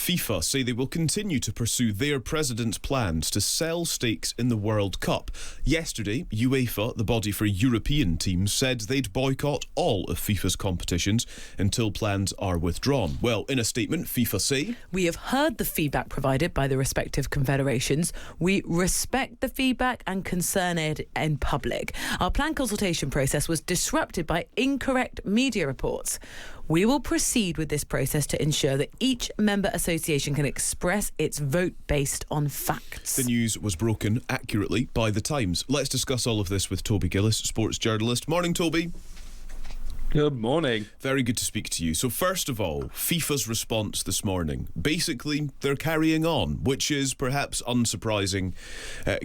FIFA say they will continue to pursue their president's plans to sell stakes in the World Cup. Yesterday, UEFA, the body for European teams, said they'd boycott all of FIFA's competitions until plans are withdrawn. Well, in a statement, FIFA say, "We have heard the feedback provided by the respective confederations. We respect the feedback and concern it in public. Our planned consultation process was disrupted by incorrect media reports. We will proceed with this process to ensure that each member association can express its vote based on facts." The news was broken accurately by The Times. Let's discuss all of this with Toby Gilles, sports journalist. Morning, Toby. Good morning. Very good to speak to you. So first of all, FIFA's response this morning. Basically, they're carrying on, which is perhaps unsurprising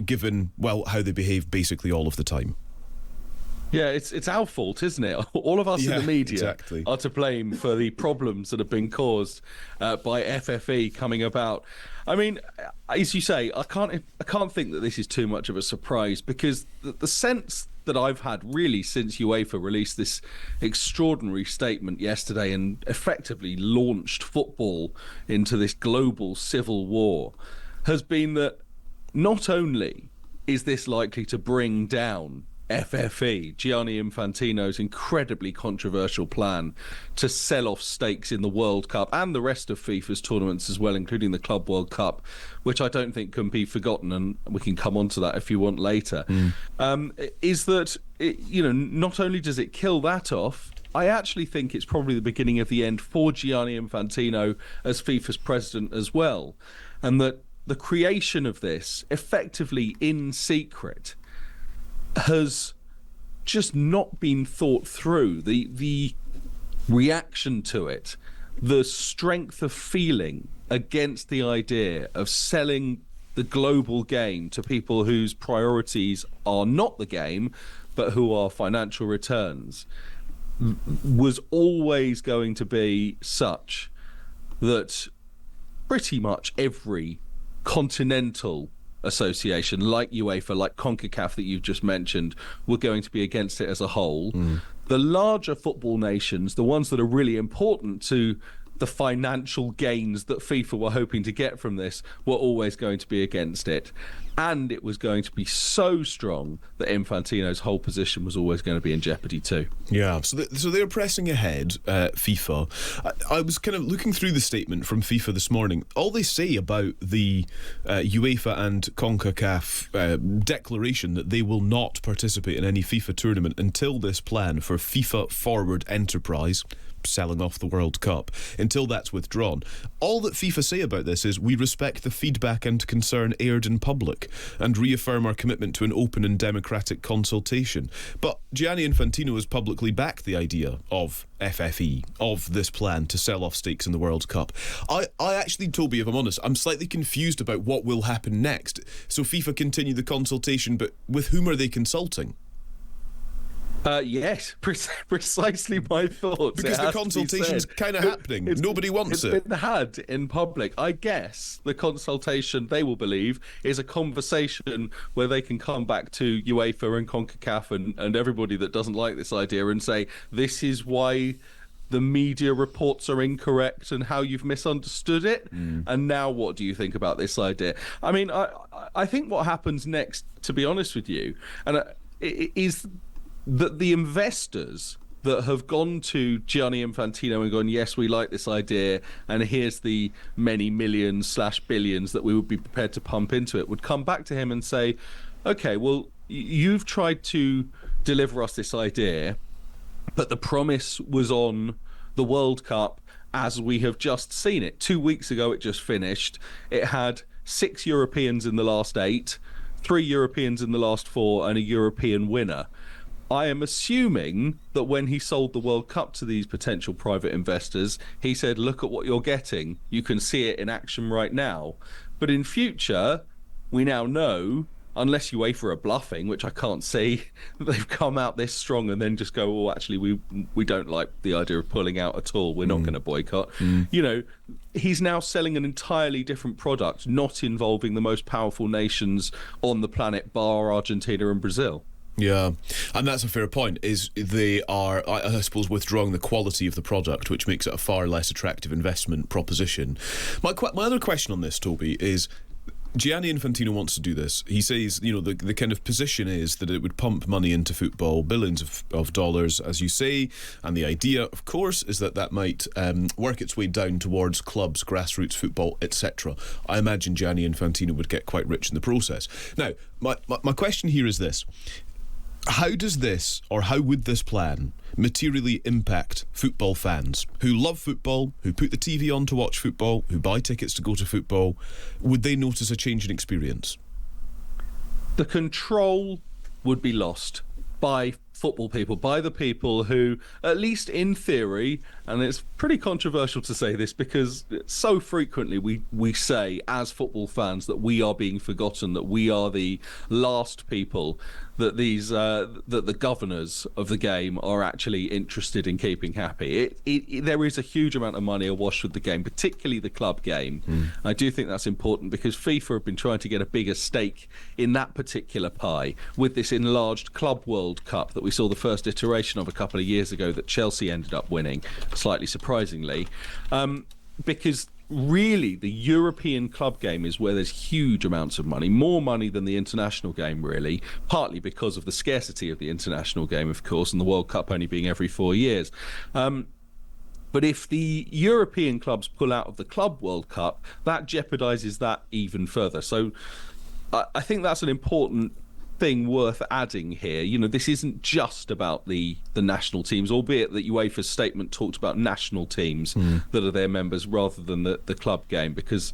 given, well, how they behave basically all of the time. Yeah, it's our fault, isn't it? All of us in the media are to blame for the problems that have been caused by FFE coming about. I mean, as you say, I can't think that this is too much of a surprise, because the sense that I've had really since UEFA released this extraordinary statement yesterday and effectively launched football into this global civil war has been that not only is this likely to bring down FFE, Gianni Infantino's incredibly controversial plan to sell off stakes in the World Cup and the rest of FIFA's tournaments as well, including the Club World Cup, which I don't think can be forgotten, and we can come on to that if you want later, is that, not only does it kill that off, I actually think it's probably the beginning of the end for Gianni Infantino as FIFA's president as well, and that the creation of this, effectively in secret, has just not been thought through. The reaction to it, the strength of feeling against the idea of selling the global game to people whose priorities are not the game, but who are financial returns, was always going to be such that pretty much every continental association like UEFA, like CONCACAF that you've just mentioned, were going to be against it as a whole. The larger football nations, the ones that are really important to the financial gains that FIFA were hoping to get from this, were always going to be against it. And it was going to be so strong that Infantino's whole position was always going to be in jeopardy too. Yeah, so they're pressing ahead, FIFA. I was kind of looking through the statement from FIFA this morning. All they say about the UEFA and CONCACAF declaration that they will not participate in any FIFA tournament until this plan for FIFA Forward Enterprise, selling off the World Cup, until that's withdrawn. All that FIFA say about this is, we respect the feedback and concern aired in public and reaffirm our commitment to an open and democratic consultation. But Gianni Infantino has publicly backed the idea of FFE, of this plan to sell off stakes in the World Cup. I actually, Toby, if I'm honest, I'm slightly confused about what will happen next. So FIFA continue the consultation, but with whom are they consulting? Yes, precisely my thoughts. Because the consultation's kind of happening. Nobody wants it. It's been had in public. I guess the consultation, they will believe, is a conversation where they can come back to UEFA and CONCACAF and everybody that doesn't like this idea and say, this is why the media reports are incorrect and how you've misunderstood it. And now what do you think about this idea? I mean, I think what happens next, to be honest with you, and is that the investors that have gone to Gianni Infantino and gone, yes, we like this idea, and here's the many millions / billions that we would be prepared to pump into it, would come back to him and say, okay, well, you've tried to deliver us this idea, but the promise was on the World Cup as we have just seen it. 2 weeks ago, it just finished. It had 6 Europeans in the last 8, 3 Europeans in the last 4, and a European winner. I am assuming that when he sold the World Cup to these potential private investors, he said, look at what you're getting. You can see it in action right now. But in future, we now know, unless UEFA are bluffing, which I can't see, that they've come out this strong and then just go, oh, actually, we don't like the idea of pulling out at all. We're not going to boycott. You know, he's now selling an entirely different product, not involving the most powerful nations on the planet, bar Argentina and Brazil. Yeah, and that's a fair point, is they are, I suppose, withdrawing the quality of the product, which makes it a far less attractive investment proposition. My other question on this, Toby, is Gianni Infantino wants to do this. He says, the kind of position is that it would pump money into football, billions of dollars, as you say, and the idea, of course, is that might work its way down towards clubs, grassroots football, etc. I imagine Gianni Infantino would get quite rich in the process. Now, my question here is this. How does this, or how would this plan materially impact football fans who love football, who put the TV on to watch football, who buy tickets to go to football? Would they notice a change in experience? The control would be lost by football people, by the people who, at least in theory, and it's pretty controversial to say this because so frequently we say as football fans that we are being forgotten, that we are the last people that that the governors of the game are actually interested in keeping happy. There is a huge amount of money awash with the game, particularly the club game. I do think that's important because FIFA have been trying to get a bigger stake in that particular pie with this enlarged Club World Cup that we saw the first iteration of a couple of years ago that Chelsea ended up winning, slightly surprisingly, because really the European club game is where there's huge amounts of money, more money than the international game, really, partly because of the scarcity of the international game, of course, and the World Cup only being every 4 years. But if the European clubs pull out of the Club World Cup, that jeopardises that even further. So I think that's an important thing worth adding here. This isn't just about the national teams, albeit that UEFA's statement talked about national teams that are their members rather than the club game, because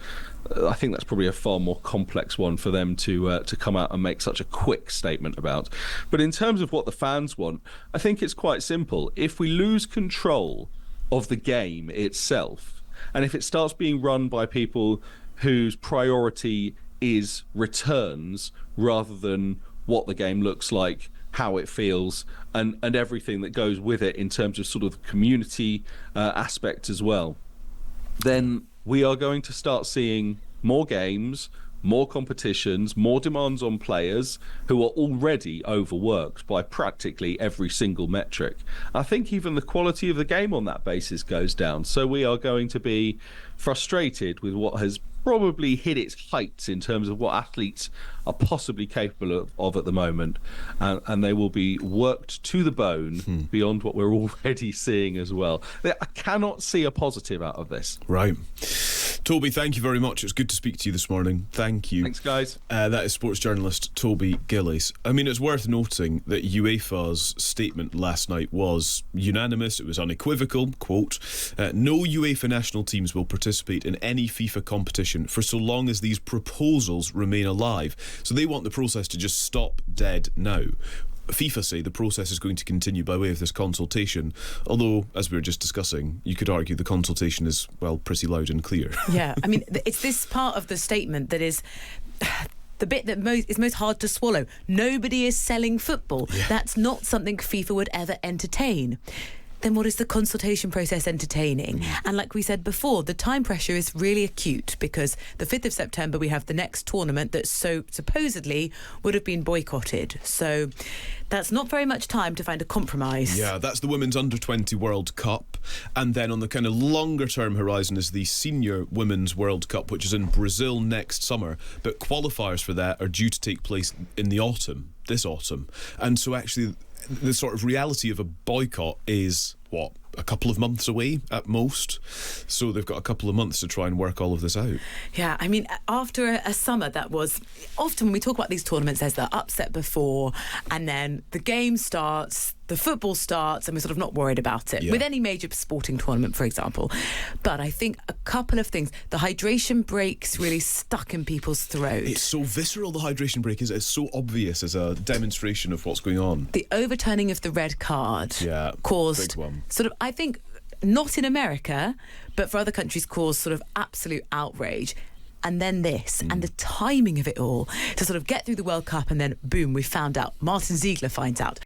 I think that's probably a far more complex one for them to come out and make such a quick statement about. But in terms of what the fans want, I think it's quite simple. If we lose control of the game itself, and if it starts being run by people whose priority is returns rather than what the game looks like, how it feels, and everything that goes with it in terms of sort of community aspect as well, then we are going to start seeing more games, more competitions, more demands on players who are already overworked by practically every single metric. I think even the quality of the game on that basis goes down. So we are going to be frustrated with what has probably hit its heights in terms of what athletes are possibly capable of at the moment, and they will be worked to the bone beyond what we're already seeing as well. I cannot see a positive out of this. Right. Toby, thank you very much. It's good to speak to you this morning. Thank you. Thanks, guys. That is sports journalist Toby Gilles. I mean, it's worth noting that UEFA's statement last night was unanimous. It was unequivocal. Quote, no UEFA national teams will participate in any FIFA competition for so long as these proposals remain alive. So they want the process to just stop dead now. FIFA say the process is going to continue by way of this consultation, although, as we were just discussing, you could argue the consultation is, well, pretty loud and clear. Yeah, I mean, it's this part of the statement that is the bit that is most hard to swallow. Nobody is selling football. Yeah. That's not something FIFA would ever entertain. Then what is the consultation process entertaining? And like we said before, the time pressure is really acute because the 5th of September we have the next tournament that so supposedly would have been boycotted. So that's not very much time to find a compromise. Yeah, that's the Women's Under-20 World Cup. And then on the kind of longer term horizon is the Senior Women's World Cup, which is in Brazil next summer. But qualifiers for that are due to take place in the autumn, this autumn. And so actually the sort of reality of a boycott is, what, a couple of months away at most? So they've got a couple of months to try and work all of this out. Yeah, I mean, after a summer that was... Often when we talk about these tournaments, there's the upset before, and then the game starts, the football starts, and we're sort of not worried about it. Yeah. With any major sporting tournament, for example. But I think a couple of things. The hydration breaks really stuck in people's throats. It's so visceral, the hydration break is. It's so obvious as a demonstration of what's going on. The overturning of the red card caused big one. Sort of, I think, not in America, but for other countries, caused sort of absolute outrage. And then this, and the timing of it all, to sort of get through the World Cup, and then boom, we found out. Martin Ziegler finds out.